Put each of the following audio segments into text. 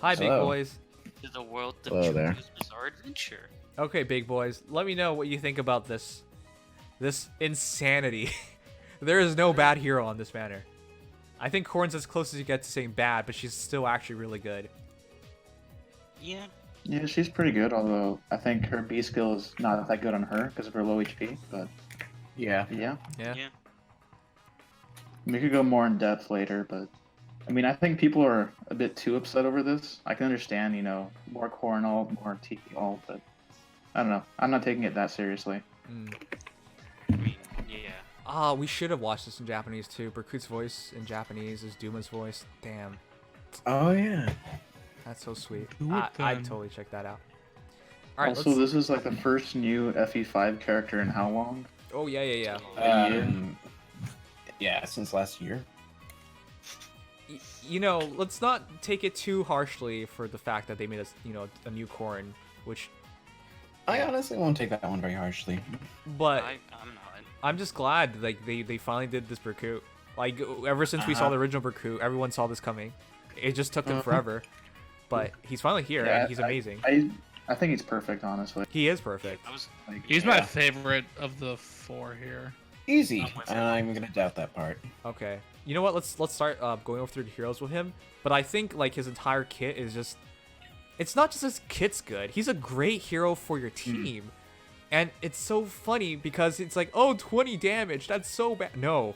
Hi, big Hello. boys. To the world of Hello there. Choco's Bizarre Adventure. Okay, big boys. Let me know what you think about this. This insanity. There is no bad hero on this banner. I think Corrin's as close as you get to saying bad, but she's still actually really good. Yeah. Yeah, she's pretty good, although I think her B skill is not that good on her because of her low HP, but Yeah. yeah. Yeah. We could go more in depth later, but I mean, I think people are a bit too upset over this. I can understand, you know, more Corrin ult, more Tiki ult, but I don't know. I'm not taking it that seriously. I mean, yeah. Ah, we should have watched this in Japanese too. Berkut's voice in Japanese is Duma's voice. Damn, Oh yeah. that's so sweet. Do it I'd then. totally check that out. All right, Also, let's... this is like the first new FE5 character in how long? Oh yeah, yeah, yeah. Yeah, since last year. You know, let's not take it too harshly for the fact that they made us, you know, a new Corrin, which. I honestly won't take that one very harshly. But I'm not. I'm just glad like they finally did this Berkut. Like ever since we saw the original Berkut, everyone saw this coming. It just took them forever, but he's finally here and he's amazing. I think he's perfect, honestly. He is perfect. I was. Like, He's my favorite of the four here. Easy. I'm with you. I'm gonna doubt that part. Okay. You know what? Let's start going over through the heroes with him. But I think like his entire kit is just. It's not just his kit's good. He's a great hero for your team. And it's so funny because it's like, oh, 20 damage. That's so bad. No.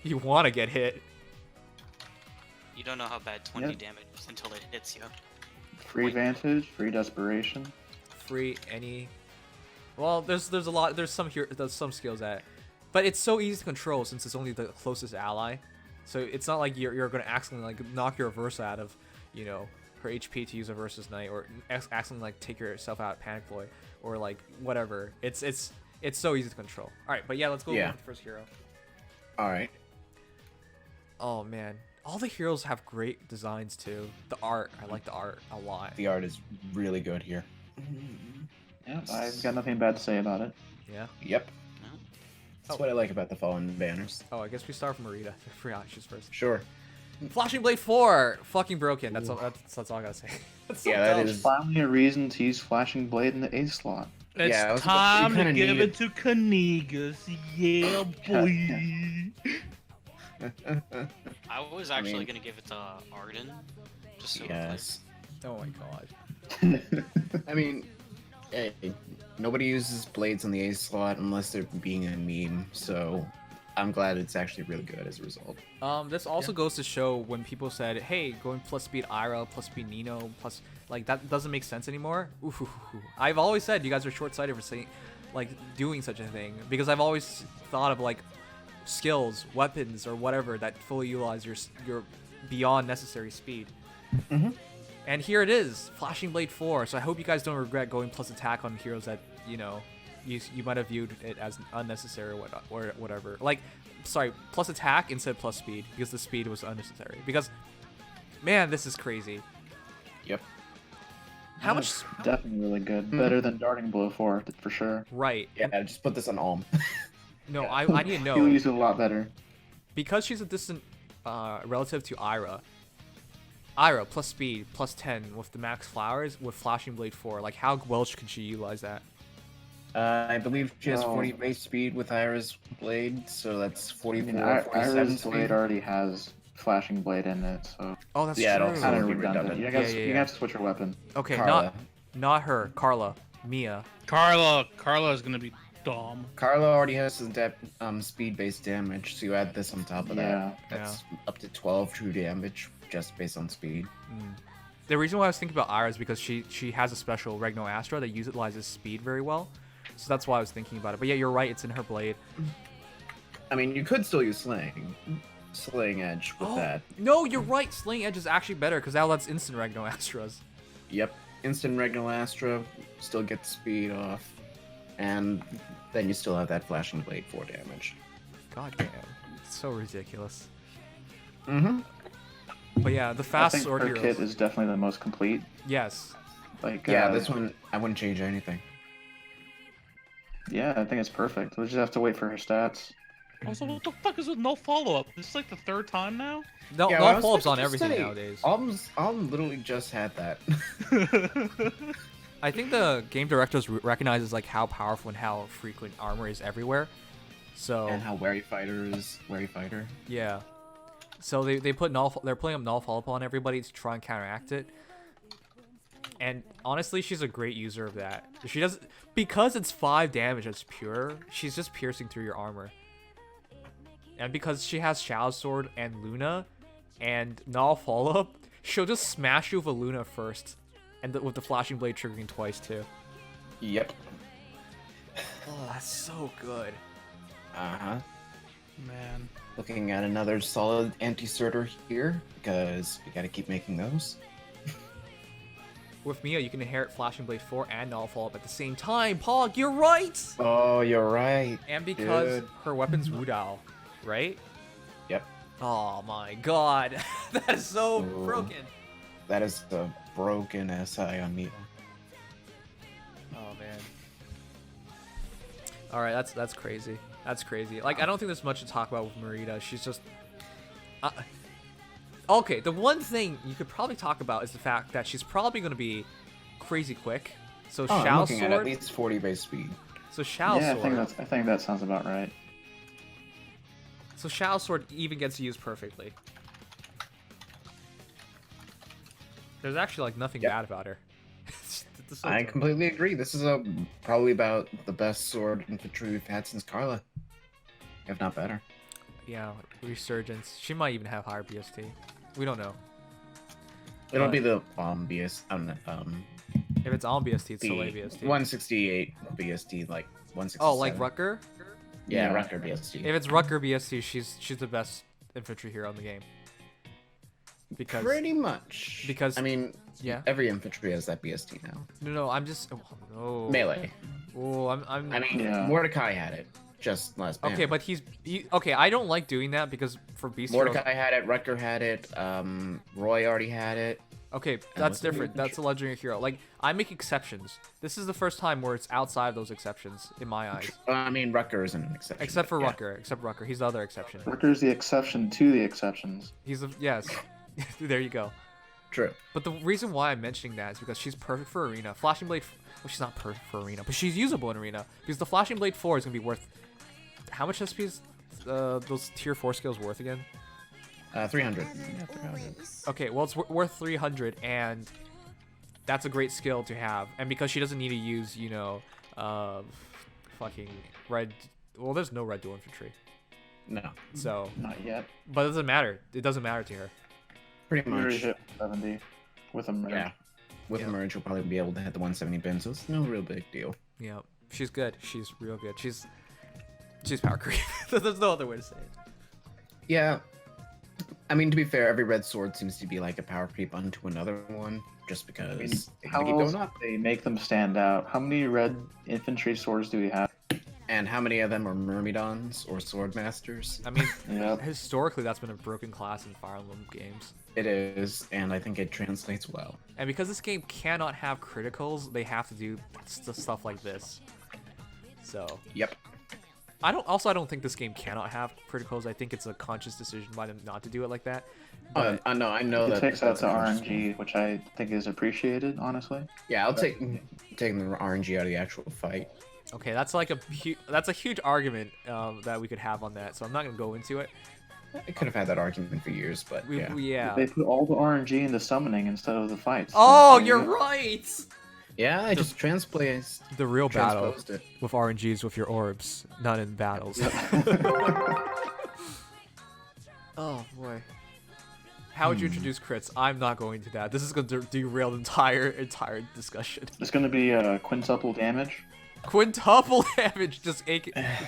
You want to get hit. You don't know how bad 20 Yep. damage is until it hits you. free Vantage, free Desperation. Free any. Well, there's a lot. There's some skills that, but it's so easy to control since it's only the closest ally. So it's not like you're gonna accidentally like knock your reverse out of, you know, her HP to use a versus knight, or accidentally like take yourself out panic ploy, or like whatever. It's so easy to control. All right, but yeah, let's go Yeah. with the first hero. All right. Oh man, all the heroes have great designs too. The art, I like the art a lot. The art is really good here. Yeah, I've got nothing bad to say about it. Yeah. Yep. No? That's what I like about the Fallen banners. Oh, I guess we start from Mareeta. I forgot she's first. Sure. Flashing Blade 4, fucking broken. That's all. That's all I gotta say. That's so Yeah, that dumb. is- Finally, a reason to use Flashing Blade in the A slot. It's Yeah, I was about time to- you to kinda give need it to Kanigas. Yeah, boy. I was actually mean- gonna give it to Arden. Just so Yes. Oh my god. I mean, hey, nobody uses blades on the A slot unless they're being a meme, so I'm glad it's actually really good as a result. This also goes to show when people said, "Hey, going plus speed Ira, plus speed Nino, plus like that doesn't make sense anymore." Ooh. I've always said you guys are short-sighted for saying, like, doing such a thing because I've always thought of like skills, weapons, or whatever that fully utilize your beyond necessary speed. And here it is, Flashing Blade 4. So I hope you guys don't regret going plus attack on heroes that, you know, you might have viewed it as unnecessary or whatever. Like, sorry, plus attack instead of plus speed because the speed was unnecessary. Because, man, this is crazy. Yep. How much? Definitely really good. Better than Darting Blow 4, for sure. Right. Yeah, just put this on Alm. No, I need to He'll know. use it a lot better. Because she's a distant relative to Ira. Ira plus speed plus 10 with the max flowers with Flashing Blade 4. Like, how well can she utilize that? I believe she has Oh. 40 base speed with Ira's blade, so that's I 44, mean, 47 Iris speed. Blade already has Flashing Blade in it, so Oh, that's Yeah, it true. also- kind of be redundant. redundant. You Yeah, guys, yeah, you yeah. have to switch your weapon. Okay, Carla. not her. Carla. Mia. Carla is gonna be dumb. Carla already has some speed-based damage, so you add this on top of Yeah. that. That's up to 12 true damage just based on speed. The reason why I was thinking about Ira is because she has a special Regno Astra that utilizes speed very well. So that's why I was thinking about it. But yeah, you're right. It's in her blade. I mean, you could still use Slaying Edge with that. No, you're right. Slaying Edge is actually better because now that's instant Regno Astras. Yep. Instant Regnal Astra, still get the speed off, and then you still have that Flashing Blade 4 damage. God damn. It's so ridiculous. Mm-hmm. But yeah, the I fast think sword her heroes. kit is definitely the most complete. Yes. Like, Yeah, this one, I wouldn't change anything. Yeah, I think it's perfect. We'll just have to wait for her stats. Also, what the fuck is with no follow-up? This is like the third time now? No, Yeah, no I was follow-ups about on to everything say, nowadays. Alm literally just had that. I think the game directors recognizes like how powerful and how frequent armor is everywhere. So And how Wary Fighter is Wary Fighter. yeah, so they put they're putting up null follow-up on everybody to try and counteract it. And honestly, she's a great user of that. She does because it's 5 damage that's pure. She's just piercing through your armor. And because she has Shadow Sword and Luna and null follow-up, she'll just smash you with a Luna first, and with the flashing blade triggering twice too. Yep. Oh, that's so good. Uh-huh. Man. Looking at another solid anti-surter here, because we gotta keep making those. With Mia, you can inherit Flashing Blade 4 and Null Follow-Up at the same time. Pog, you're right! Oh, you're right. And because Good. her weapon's Wudao, right? Yep. Oh my god. That is so Ooh. broken. That is the broken SI on Mia. Oh man. Alright, that's crazy. That's crazy. Like, I don't think there's much to talk about with Mareeta. She's just... okay, the one thing you could probably talk about is the fact that she's probably going to be crazy quick. So Oh, I'm Shao looking at Sword... least 40 base speed. So Shao Yeah, Sword... I think that sounds about right. So Shadow Sword even gets used perfectly. There's actually like nothing Yep. bad about her. This I sword's- completely agree. This is probably about the best sword infantry we've had since Carla. If not better. Yeah, Resurgence. She might even have higher BST. We don't know. It'll But- be the BS, If it's on BST, it's the still BST. 168 BST, like 167. Oh, like Rucker? Yeah, Yeah. Rucker BST. If it's Rucker BST, she's the best infantry hero in the game. Because Pretty much. because- I mean, yeah. every infantry has that BST now. No, I'm just no. Melee. Oh, I'm I mean, Yeah. Mordecai had it. Just last okay, but okay. I don't like doing that because for beast heroes. Mordecai had it, Rucker had it, Roy already had it. Okay, that's what's the different. That's a legendary hero. Like, I make exceptions. This is the first time where it's outside of those exceptions in my eyes. I mean, Rucker isn't an exception. Except for but yeah. Rucker. Except Rucker. He's the other exception. Rucker's the exception to the exceptions. He's the yes. There you go. True. But the reason why I'm mentioning that is because she's perfect for Arena. Flashing Blade, well, she's not perfect for Arena, but she's usable in Arena because the Flashing Blade 4 is gonna be worth. How much SP is those tier 4 skills worth again? 300. Yeah, 300. Okay, well it's worth 300, and that's a great skill to have. And because she doesn't need to use, you know, fucking red. Well, there's no red dual infantry, No, so. Not yet. But it doesn't matter. It doesn't matter to her. pretty We already much. hit 70 with a merge. Yeah. With Yeah. Merge, we'll probably be able to hit the 170 bin, so it's no real big deal. Yeah, she's good. She's real good. She's power creep. There's no other way to say it. Yeah. I mean, to be fair, every red sword seems to be like a power creep onto another one, just because I mean, they how keep else going up. do they make them stand out? How many red infantry swords do we have? And how many of them are Myrmidons or Sword Masters? I mean, Yep. historically, that's been a broken class in Fire Emblem games. It is, and I think it translates well. And because this game cannot have criticals, they have to do stuff like this. So Yep. I don't think this game cannot have criticals. I think it's a conscious decision by them not to do it like that. But I know It that. takes out that's the a conscious RNG, one. which I think is appreciated, honestly. Yeah, I'll take taking the RNG out of the actual fight. okay, that's like that's a huge argument that we could have on that. So I'm not gonna go into it. I could have had that argument for years, but yeah. Yeah. They put all the RNG into summoning instead of the fights. Oh, So, you're right. Yeah, I just transposed The real battle transposed it. with RNGs with your orbs, not in battles. Oh boy. How would you introduce crits? I'm not going to that. This is going to derail the entire discussion. It's going to be quintuple damage. Quintuple damage, just KO.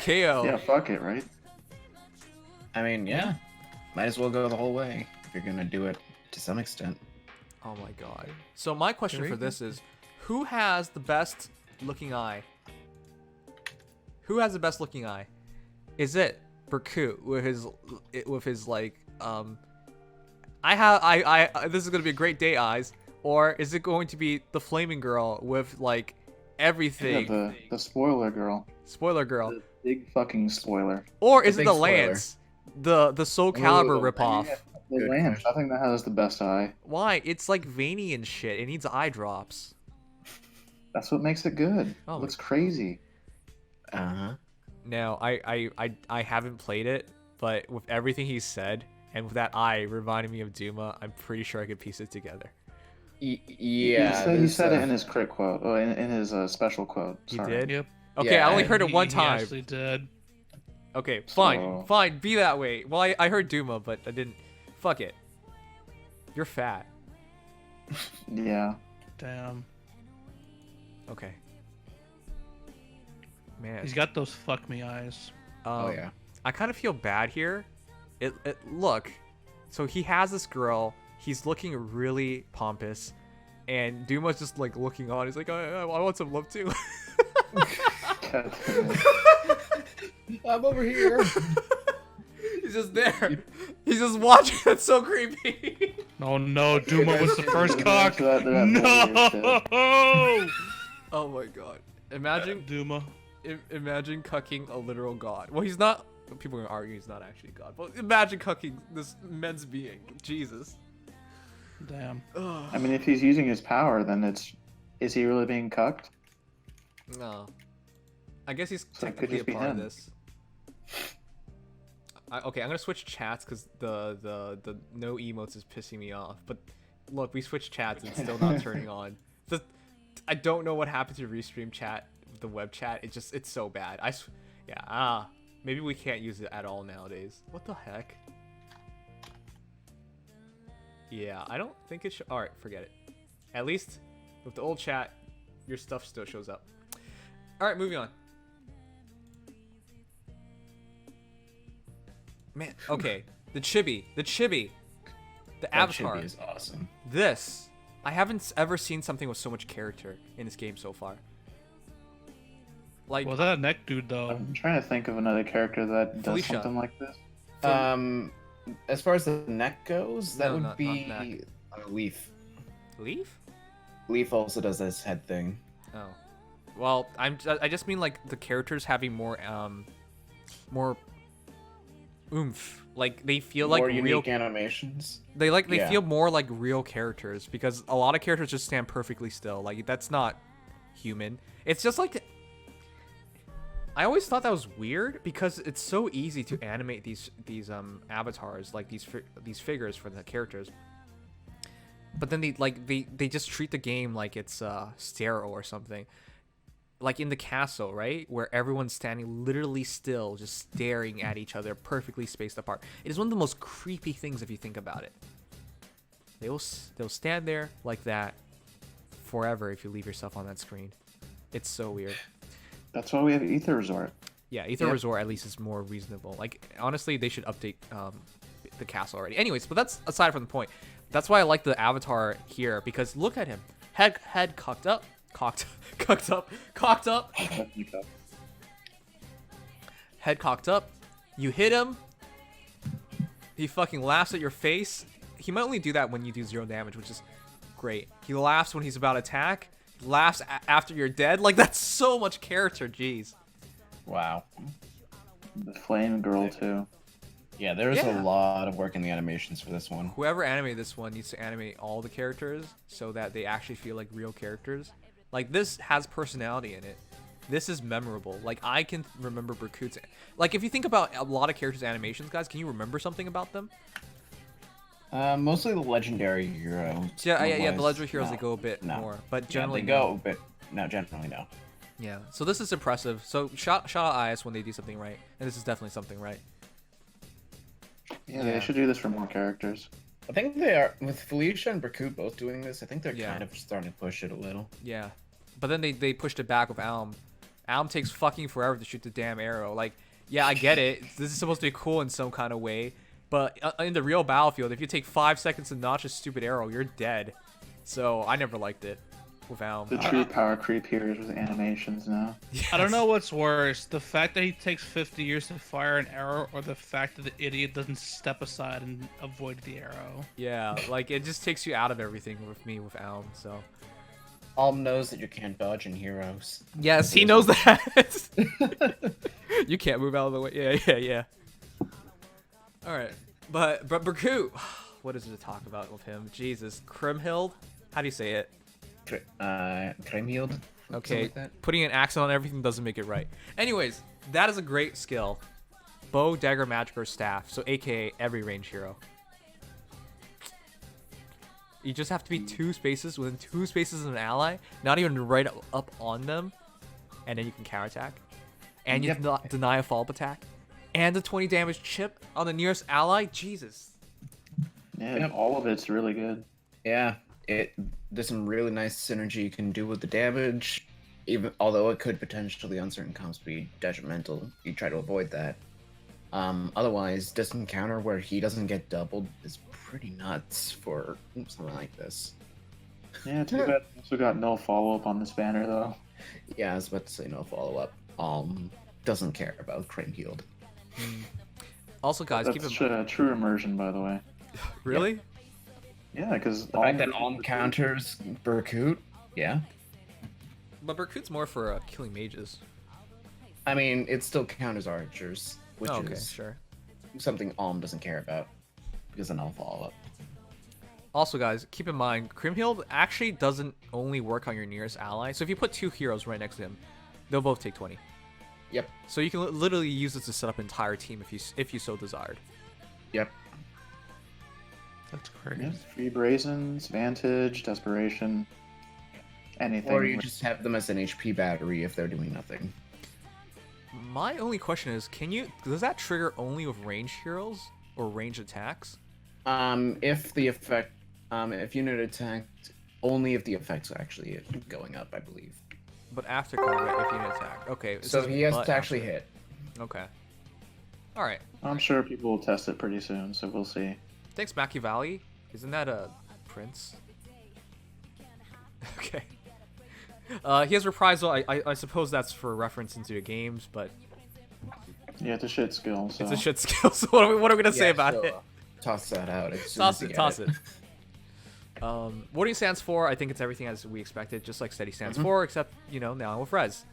Yeah, fuck it, right? I mean, yeah. Might as well go the whole way if you're gonna do it to some extent. Oh my god. So my question Here for we go. this is, who has the best looking eye? Who has the best looking eye? Is it Berkut with his like I this is gonna be a great day eyes, or is it going to be the flaming girl with like Yeah, everything? the spoiler girl. Spoiler girl Big fucking spoiler. Or It's is a it the big spoiler. Lance? The Soul Calibur Ooh, ripoff? The Good Lance, question. I think that has the best eye. Why? It's like veiny and shit. It needs eye drops. That's what makes it good. Oh It looks my crazy. Uh-huh. Now, I haven't played it, but with everything he said, and with that eye reminding me of Duma, I'm pretty sure I could piece it together. Yeah. He said it in there's, his crit quote, in his special quote. He Sorry. did? Yep. Okay, Yeah, I only heard it one He time. actually did. Okay, fine, So- fine, be that way. Well, I heard Duma, but I didn't. Fuck it. You're fat. Yeah. Damn. Okay. Man. He's got those fuck me eyes. Oh yeah. I kind of feel bad here. Look, so he has this girl. He's looking really pompous, and Duma's just like looking on. He's like, I want some love too. God damn it. I'm over here. He's just there. He's just watching. It's so creepy. Oh no, Duma was the first cock. They're that weird No! Oh my god. Imagine, Duma. imagine cucking a literal god. Well, he's not. People are gonna argue he's not actually God. But imagine cucking this men's being. Jesus. Damn. I mean, if he's using his power, then is he really being cucked? No. I guess he's So it could technically a just be part of him. this. Okay, I'm gonna switch chats because the no emotes is pissing me off. But look, we switched chats and it's still not turning on. I don't know what happened to restream chat, the web chat. It's so bad. Maybe we can't use it at all nowadays. What the heck? Yeah, I don't think it should. All right, forget it. At least with the old chat, your stuff still shows up. All right, moving on. Man, okay. The chibi. The That avatar. chibi is awesome. This. I haven't ever seen something with so much character in this game so far. Like, Was that a neck dude though? I'm trying to think of another character that does Felicia. something like this. As far as the neck goes, that No, would not be neck. Leaf. Leaf? Leaf also does this head thing. Oh. Well, I just mean like the characters having more oomph. Like they feel like More real. unique animations. They Yeah. feel more like real characters because a lot of characters just stand perfectly still. Like that's not human. It's just like I always thought that was weird because it's so easy to animate these avatars, like these figures for the characters. But then they just treat the game like it's sterile or something. Like in the castle, right? Where everyone's standing literally still, just staring at each other, perfectly spaced apart. It is one of the most creepy things if you think about it. They'll stand there like that forever if you leave yourself on that screen. It's so weird. That's why we have Ether Resort. Yeah, Ether Resort at least is more reasonable. Like honestly, they should update the castle already. Anyways, but that's aside from the point. That's why I like the avatar here because look at him, head cocked up. Head cocked up. You hit him. He fucking laughs at your face. He might only do that when you do 0 damage, which is great. He laughs when he's about to attack. He laughs after you're dead. Like that's so much character. Jeez. Wow. The Flame Girl too. Yeah, there's Yeah. a lot of work in the animations for this one. Whoever animated this one needs to animate all the characters so that they actually feel like real characters. Like this has personality in it. This is memorable. Like I can remember Berkut's. Like if you think about a lot of characters' animations, guys, can you remember something about them? Mostly the legendary heroes. Yeah, the Otherwise, legendary heroes no. they go a bit No. more, but Yeah, generally they no. go, but no, generally no. Yeah. So this is impressive. So shout out IS when they do something right, and this is definitely something right. Yeah, they should do this for more characters. I think they are with Felicia and Berkut both doing this. I think they're Yeah. kind of starting to push it a little. Yeah. But then they pushed it back with Alm. Alm takes fucking forever to shoot the damn arrow. Like, yeah, I get it. This is supposed to be cool in some kind of way. But in the real battlefield, if you take 5 seconds to notch a stupid arrow, you're dead. So I never liked it with Alm. The true power creep here is with animations now. I don't know what's worse, the fact that he takes 50 years to fire an arrow, or the fact that the idiot doesn't step aside and avoid the arrow. Yeah, like it just takes you out of everything with me with Alm. So Alm knows that you can't dodge in Heroes. Yes, he knows that. You can't move out of the way. Yeah. All right, but Berkut, what is it to talk about with him? Jesus, Krimhild, how do you say it? Kremhild? Okay, Like that. putting an accent on everything doesn't make it right. Anyways, that is a great skill. Bow, dagger, magic, or staff. So AKA every range hero. You just have to be 2 spaces within 2 spaces of an ally, not even right up on them, and then you can counterattack. And you deny a follow-up attack. And the 20 damage chip on the nearest ally. Jesus. Yeah, all of it's really good. Yeah, there's some really nice synergy you can do with the damage. Even although it could potentially on certain comps be detrimental, you try to avoid that. Otherwise, distant counter where he doesn't get doubled is pretty nuts for something like this. Yeah, too bad. Also got no follow-up on this banner though. Yeah, I was about to say no follow-up. Doesn't care about Kremhild. Also, guys, keep That's in mind. true immersion, by the way. Really? Yeah, because The fact that Alm counters Berkut, yeah. But Berkut's more for killing mages. I mean, it still counters archers, which Okay, is sure. something Alm doesn't care about because then I'll follow up. Also, guys, keep in mind, Krimhild actually doesn't only work on your nearest ally. So if you put 2 heroes right next to him, they'll both take 20. Yep. So you can literally use this to set up an entire team if you so desired. Yep. That's crazy. yeah, free brazens, vantage, desperation, anything. Or you just have them as an HP battery if they're doing nothing. My only question is, does that trigger only with range heroes or range attacks? If the effect, if unit attacked, only if the effect's actually going up, I believe. But after combat, if you attack. Okay. it So says he has but to actually after. hit. Okay. All right. I'm sure people will test it pretty soon, so we'll see. Thanks, Machiavelli. Isn't that a prince? Okay. He has reprisal. I suppose that's for reference into the games, but Yeah, it's a shit skill. So. it's a shit skill. So what are we gonna say about it? Toss that out. As soon Toss as you it. get Toss it. What do you stands for? I think it's everything as we expected, just like Steady stands for, except now with Res.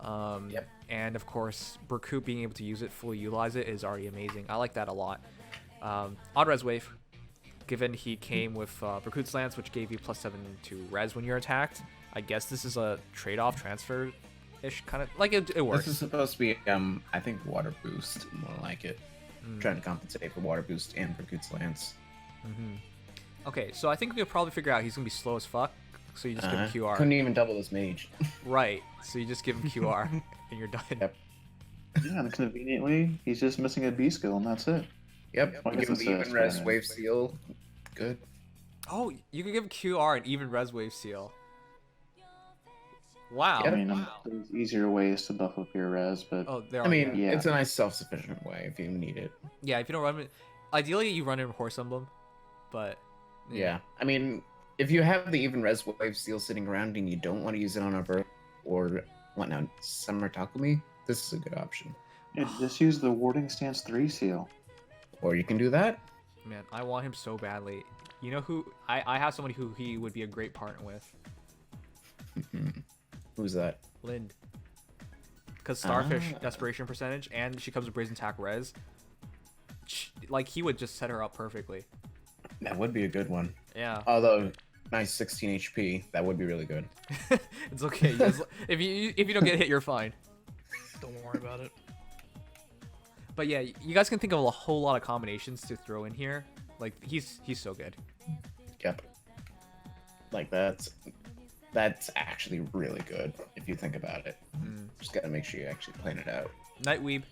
Yep. And of course, Berkut being able to use it, fully utilize it, is already amazing. I like that a lot. Odd Res Wave, given he came with Berkut's Lance, which gave you +7 to Res when you're attacked. I guess this is a trade-off transfer-ish kind of like it works. This is supposed to be, I think, water boost, more like it. Trying to compensate for water boost and Berkut's Lance. Okay, so I think we'll probably figure out he's gonna be slow as fuck. So you just give him QR. Couldn't even double this mage. Right. So you just give him QR and you're done. Yep. Yeah, and conveniently, he's just missing a B skill, and that's it. Yep. I You guess give him the it's even res Spider-Man. wave seal. Good. Oh, you can give him QR and even Res Wave Seal. Wow. I mean, there's easier ways to buff up your res, but Oh, there are. I mean, Yeah. it's a nice self-sufficient way if you need it. yeah, if you don't run it, ideally you run it in Horse Emblem, but Yeah. I mean, if you have the even res wave seal sitting around and you don't want to use it on a bird or what now, Summer Takumi, this is a good option. yeah, just use the warding stance 3 seal. Or you can do that. man, I want him so badly. You know who? I have somebody who he would be a great partner with. Who's that? Lind. Because Starfish desperation percentage, and she comes with Brazen Attack Res. Like, he would just set her up perfectly. That would be a good one. Yeah. Although, nice 16 HP, that would be really good. It's okay. If you don't get hit, you're fine. Don't worry about it. But yeah, you guys can think of a whole lot of combinations to throw in here. Like, he's so good. Yep. Like that's actually really good if you think about it. Just gotta make sure you actually plan it out. Nightweeb.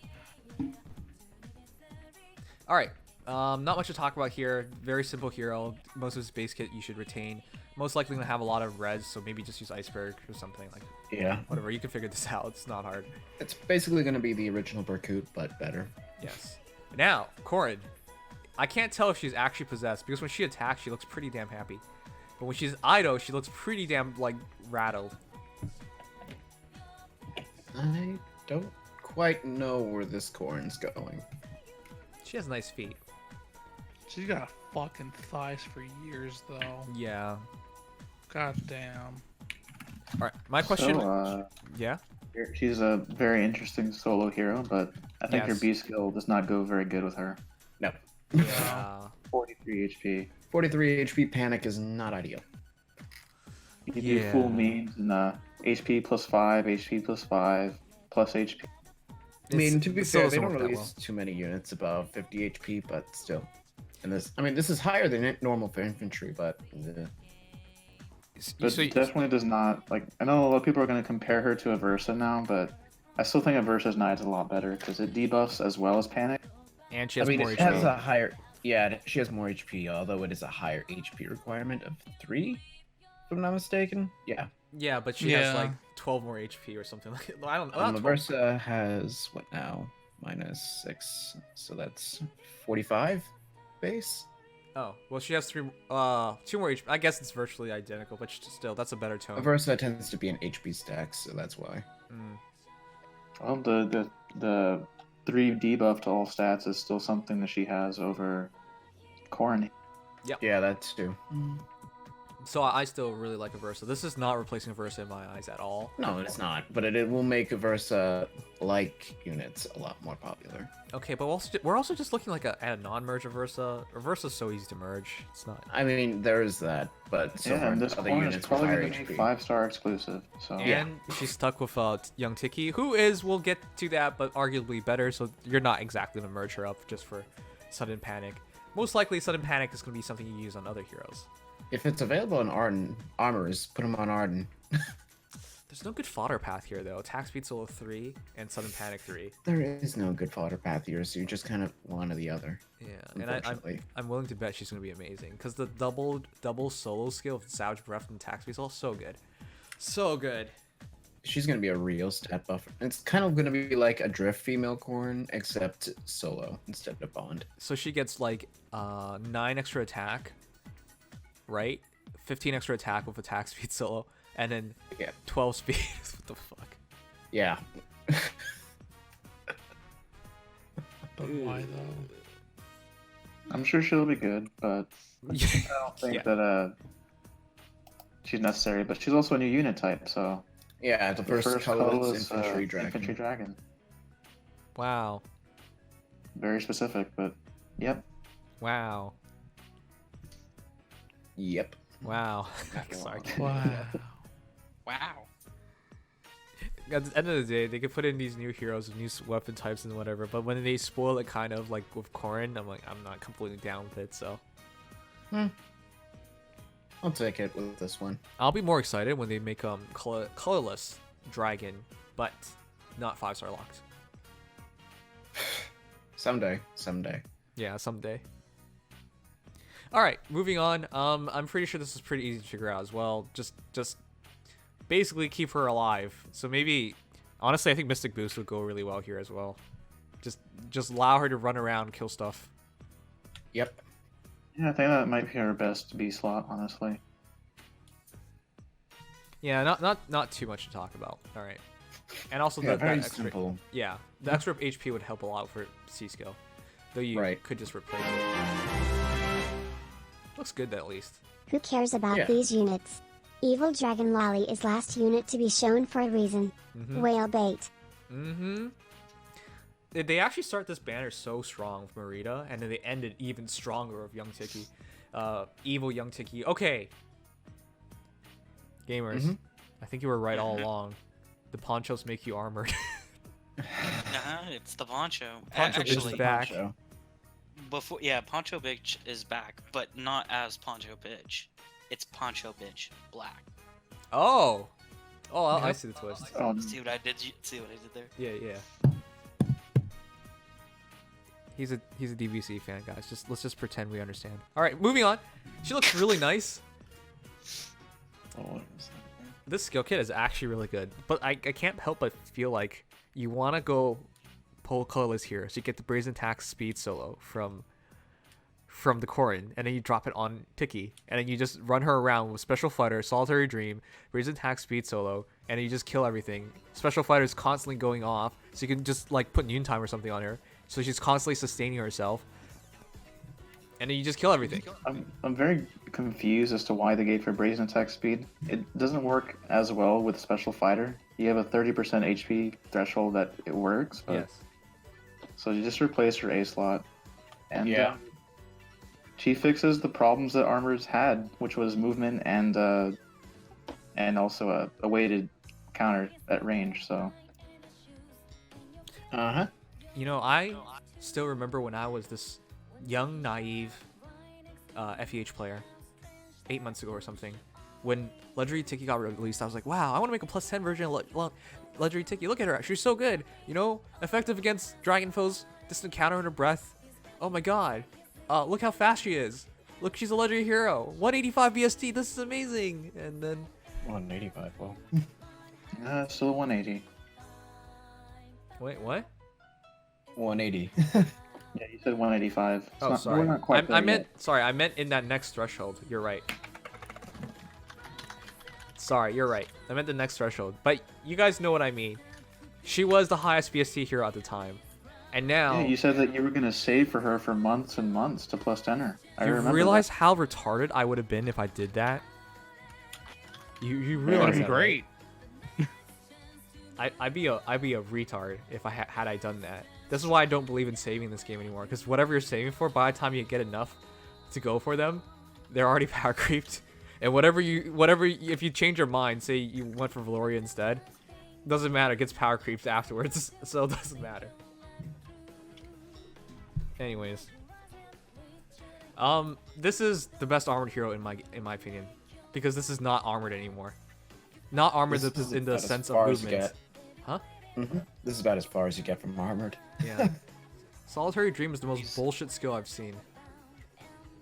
Alright. Not much to talk about here. Very simple hero. Most of his base kit you should retain. Most likely gonna have a lot of res, so maybe just use Iceberg or something. Like, Yeah. whatever. You can figure this out. It's not hard. It's basically gonna be the original Berkut, but better. Yes. Now, Corrin. I can't tell if she's actually possessed, because when she attacks, she looks pretty damn happy. But when she's Ido, she looks pretty damn, like, rattled. I don't quite know where this Corrin's going. She has nice feet. She's got fucking thighs for years, though. Yeah. God damn. All right, my question. So, Yeah. she's a very interesting solo hero, but I think her Yes. B skill does not go very good with her. No. Yeah. 43 HP. 43 HP panic is not ideal. You can do full Yeah. memes and HP plus 5, HP plus 5, plus HP. I mean, to be it still fair, they doesn't don't work that release too many units above 50 HP, but still. And this, I mean, this is higher than normal for infantry, but But So, definitely does not, like, I know a lot of people are going to compare her to Aversa now, but I still think Aversa's Knight is a lot better because it debuffs as well as panic. and she I has mean, more it HP. has a higher. Yeah, she has more HP, although it is a higher HP requirement of 3, if I'm not mistaken. Yeah. Yeah, but she has Yeah. like 12 more HP or something like it. I don't know. Aversa has what now? -6, so that's 45 base. Oh, well, she has 2 more HP. I guess it's virtually identical, but still, that's a better tone. Aversa tends to be an HP stack, so that's why. Mm. Well, the 3 debuff to all stats is still something that she has over Corrin. Yeah, that too. So I still really like Aversa. This is not replacing Aversa in my eyes at all. No, it's not, but it will make Aversa like units a lot more popular. Okay, but we're also just looking like at a non-merge Aversa. Aversa's so easy to merge. It's not. I mean, there is that, but so Yeah, are and this other Corrin is units with probably higher going to be HP. 5-star exclusive. So And she's stuck with Young Tiki, who is, we'll get to that, but arguably better. So you're not exactly gonna merge her up just for sudden panic. Most likely, sudden panic is gonna be something you use on other heroes. If it's available in Arden armors, put them on Arden. There's no good fodder path here though. Attack speed solo 3 and sudden panic 3. There is no good fodder path here, so you're just kind of one or the other. Yeah, and Unfortunately. I'm willing to bet she's gonna be amazing because the double solo skill of Savage Breath and attack speed solo so good, so good. She's gonna be a real stat buffer. It's kind of gonna be like a drift female corn, except solo instead of bond. So she gets like 9 extra attack, right? 15 extra attack with attack speed solo, and then Yeah. 12 speed. What the fuck? Yeah. But why though? I'm sure she'll be good, but I don't think Yeah. that she's necessary. But she's also a new unit type, so Yeah, the first color colorless, is infantry dragon. Infantry dragon. Wow. Very specific, but yep. Wow. Yep. Wow. Sorry. Wow. Wow. At the end of the day, they could put in these new heroes with new weapon types and whatever, but when they spoil it kind of like with Corrin, I'm like, I'm not completely down with it, so. I'll take it with this one. I'll be more excited when they make colorless dragon, but not 5-star locked. Someday. Yeah, someday. All right, moving on. I'm pretty sure this is pretty easy to figure out as well. Just basically keep her alive. So maybe, honestly, I think Mystic Boost would go really well here as well. Just allow her to run around, kill stuff. Yep. Yeah, I think that might be her best B slot, honestly. Yeah, not too much to talk about. All right, and also Yeah, that very extra, simple. yeah, the extra HP would help a lot for C skill, though you Right. could just replace it. Looks good at least. Who cares about Yeah. these units? Evil Dragon Lolly is last unit to be shown for a reason. Whale bait. Mm-hmm. They actually start this banner so strong with Mareeta, and then they end it even stronger with Young Tiki. Evil Young Tiki. Okay. Gamers, I think you were right all along. The ponchos make you armored. It's the poncho. Poncho bitch is Actually, back. Poncho. Poncho bitch is back, but not as poncho bitch. It's poncho bitch black. Oh. Oh, I see the twist. See what I did? See what I did there? Yeah. He's a DVC fan, guys. Let's just pretend we understand. All right, moving on. She looks really nice. Oh, what was that? This skill kit is actually really good, but I can't help but feel like you want to go pull colorless here, so you get the brazen attack speed solo from the Corrin, and then you drop it on Tiki, and then you just run her around with Special Fighter, Solitary Dream, brazen attack speed solo, and then you just kill everything. Special Fighter is constantly going off, so you can just like put Noon Time or something on her, so she's constantly sustaining herself. and then you just kill everything. I'm very confused as to why they gave her brazen attack speed. It doesn't work as well with special fighter. You have a 30% HP threshold that it works, but Yes. so you just replace her A slot, and Yeah. she fixes the problems that armors had, which was movement and also a weighted counter at range. So Uh-huh. You know, I still remember when I was this young, naive FEH player 8 months ago or something. When Legendary Tiki got released, I was like, wow, I want to make a +10 version of Legendary Tiki. Look at her. She's so good. You know, effective against dragon foes, distant counter under breath. Oh my god. Look how fast she is. Look, she's a legendary hero. 185 BST. This is amazing. And then 185. Well. still 180. wait, what? 180. Yeah, you said 185. It's Oh, not, sorry. We're not quite I there meant yet. sorry. I meant in that next threshold. You're right. Sorry, you're right. I meant the next threshold. But you guys know what I mean. She was the highest BST hero at the time, and now Yeah, you said that you were gonna save for her for months and months to +10 her. I you remember realize that. how retarded I would have been if I did that. You realize Fucking that, right? great. I'd be a retard if I had I done that. This is why I don't believe in saving this game anymore. Because whatever you're saving for, by the time you get enough to go for them, they're already power creeped. And if you change your mind, say you went for Valoria instead, doesn't matter. It gets power creeped afterwards, so it doesn't matter. Anyways, this is the best armored hero in my opinion, because this is not armored anymore. Not armored This is in the about as sense far of as you movement. get. Huh? This is about as far as you get from armored. Yeah. Solitary Dream is the most bullshit skill I've seen.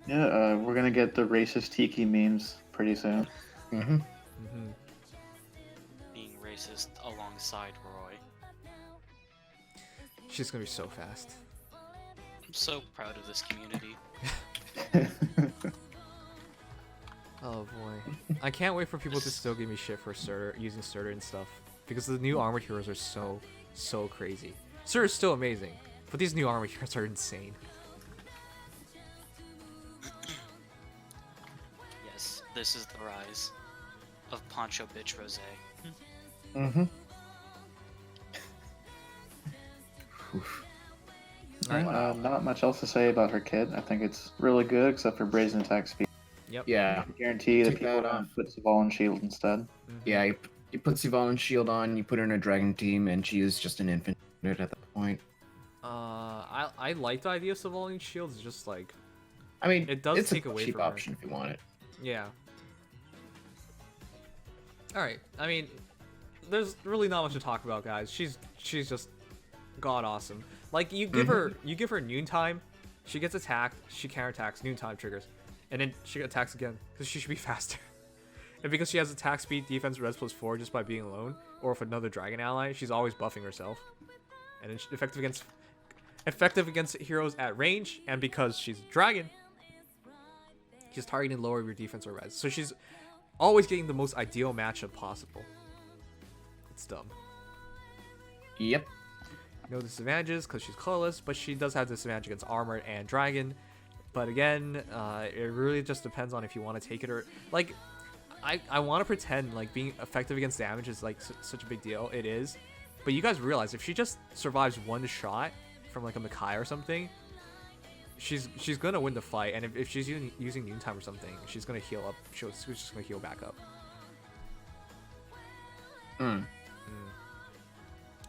Yeah, we're gonna get the racist Tiki memes pretty soon. Mm-hmm. Being racist alongside Roy. She's gonna be so fast. I'm so proud of this community. Oh boy. I can't wait for people to still give me shit for Surtur, using Surtur and stuff. Because the new armored heroes are so crazy. Surtur's still amazing, but these new armored heroes are insane. Yes, this is the rise of Poncho Bitch Rose. Mm-hmm. Not much else to say about her kit. I think it's really good, except for brazen attack speed. Yep. Yeah. I guarantee that Take people that are off. gonna put Saval and Shield instead. Yeah, you put Sivalin's shield on, you put her in a dragon team, and she is just an infant at that point. I like the idea of Savalian shields. Just like, I mean, It does it's take a away cheap from her. option if you want it. yeah. All right. I mean, there's really not much to talk about, guys. She's just god awesome. Like you give her noontime, she gets attacked, she counterattacks, noontime triggers, and then she attacks again because she should be faster. And because she has attack speed, defense, res +4 just by being alone, or with another dragon ally, she's always buffing herself. And then effective against heroes at range, and because she's a dragon, she's targeting lower your defense or res. So she's always getting the most ideal matchup possible. It's dumb. Yep. No disadvantages because she's colorless, but she does have disadvantage against armored and dragon. But again, it really just depends on if you want to take it or like. I want to pretend like being effective against damage is like such a big deal. It is, but you guys realize if she just survives one shot from like a Makai or something, she's gonna win the fight. And if she's using noontime or something, she's gonna heal up. She's just gonna heal back up.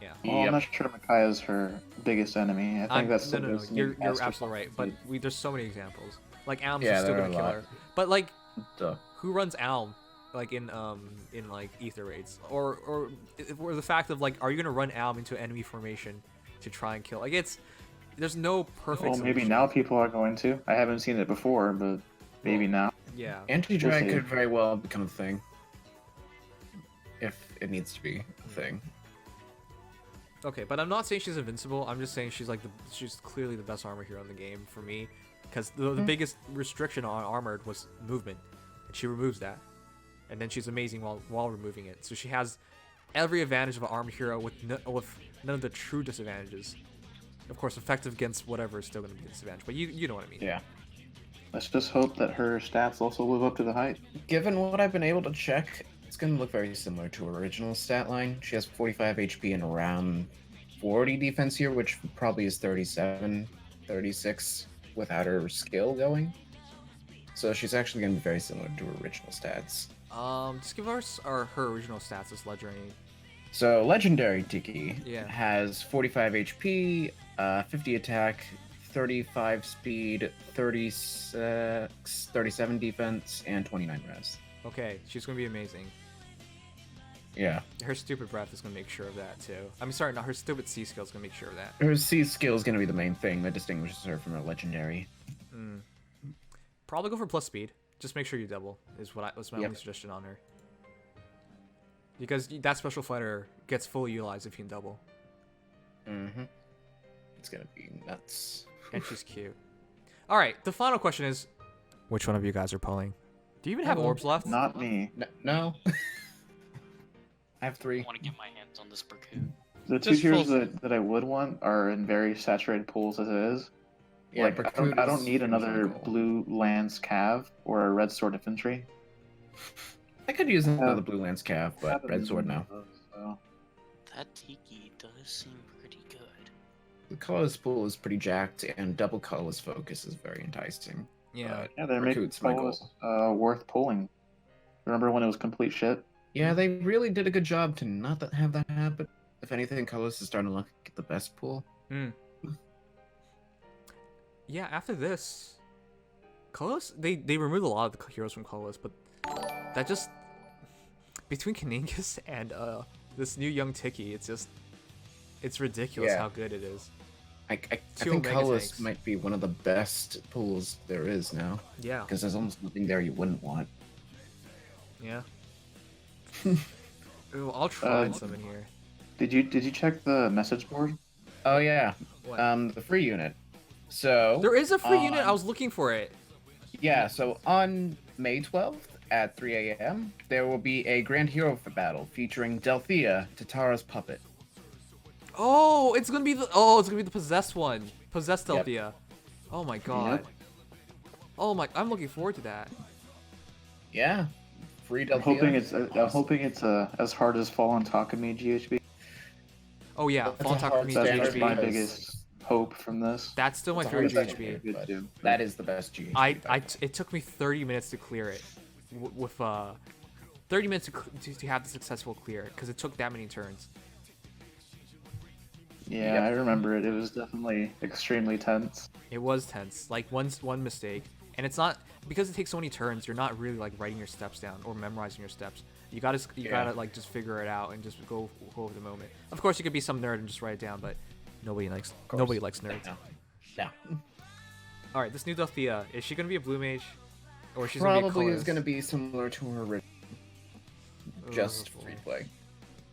Yeah. Well, I'm not sure Makai is her biggest enemy. I think that's no. You're absolutely right. But there's so many examples. Like Alm's Yeah, still there are gonna a kill lot. her. But like, Duh. who runs Alm? Like in like ether raids, or the fact of like, are you gonna run Alm into enemy formation to try and kill? Like there's no perfect. Well, maybe solution. now people are going to. I haven't seen it before, but maybe now. Yeah. Anti-drag We'll see. could very well become a thing. If it needs to be a thing. Okay, but I'm not saying she's invincible. I'm just saying she's clearly the best armor hero in the game for me, because the biggest restriction on armored was movement, and she removes that, and then she's amazing while removing it. So she has every advantage of an armored hero with none of the true disadvantages. Of course, effective against whatever is still going to be a disadvantage, but you know what I mean. Yeah. Let's just hope that her stats also live up to the hype. Given what I've been able to check, it's going to look very similar to her original stat line. She has 45 HP and around 40 defense here, which probably is 37, 36 without her skill going. So she's actually going to be very similar to her original stats. Just give us her original stats as legendary. So Legendary Tiki Yeah. has 45 HP, 50 attack, 35 speed, 36, 37 defense, and 29 res. Okay, she's gonna be amazing. Yeah. Her stupid breath is gonna make sure of that too. I mean, sorry, not her stupid C skill is gonna make sure of that. Her C skill is going to be the main thing that distinguishes her from her Legendary. Probably go for plus speed. Just make sure you double. Was my only suggestion on her. Because that special fighter gets fully utilized if you can double. Mm-hmm. It's going to be nuts. And she's cute. All right, the final question is, which one of you guys are pulling? Do you even have orbs left? Not me. No. I have 3. I want to get my hands on this Berkut. The two Just heroes full- that I would want are in very saturated pools as it is. Yeah, Like, Berkut I don't is need another cool. blue lance cav or a red sword infantry. I could use another Blue Lance Cav, but Red Sword now. So, That Tiki does seem pretty good. The colorless pool is pretty jacked, and double colorless focus is very enticing. Yeah. yeah, they're making Berkut's my Polis, goal. worth pulling. Remember when it was complete shit? Yeah, they really did a good job to not have that happen. If anything, colorless is starting to look like the best pool. Yeah, after this, colorless, they removed a lot of the heroes from colorless, but that just between Kaningas and this new Young Tiki, it's ridiculous Yeah. how good it is. I Two think Omega colorless tanks. might be one of the best pools there is now, Yeah, because there's almost nothing there you wouldn't want. yeah. Ooh, I'll try Uh, some in here. Did you check the message board? Oh yeah, What? the free unit. So There is a free unit. I on- was looking for it. Yeah, so on May 12th at 3 a.m., there will be a Grand Hero battle featuring Delphia, Tatara's puppet. Oh, it's gonna be the possessed one, possessed Yep. Delphia. Oh my god. Yep. Oh my, I'm looking forward to that. Yeah, free I'm Delphia. hoping it's as hard as Fallen Takumi GHB. Oh yeah, That's Fallen a hard Takumi standard That's my GHB. biggest hope from this. That's still my It's a favorite hard GHB. standard, but Good, that is the best GHB. It took me 30 minutes to clear it, with 30 minutes to have the successful clear, because it took that many turns. Yeah, Yep. I remember it. It was definitely extremely tense. It was tense, like one mistake, and it's not because it takes so many turns. You're not really like writing your steps down or memorizing your steps. You gotta like just figure it out and just go over the moment. Of course, you could be some nerd and just write it down, but nobody likes nerds. No. All right, this new Delphia, is she gonna be a blue mage, or she's Probably gonna be a is colorless? going to be similar to her original, just Oh, boy. free play.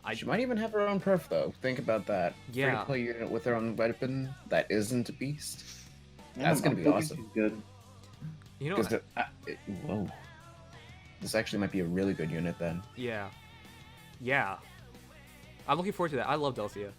I- She might even have her own perf though. Think about that. Yeah. Free play unit with her own weapon that isn't a beast. Yeah, That's gonna I'm be hoping awesome. she's Good. You know, Because whoa, this actually might be a really good unit then. yeah, I'm looking forward to that. I love Delphia.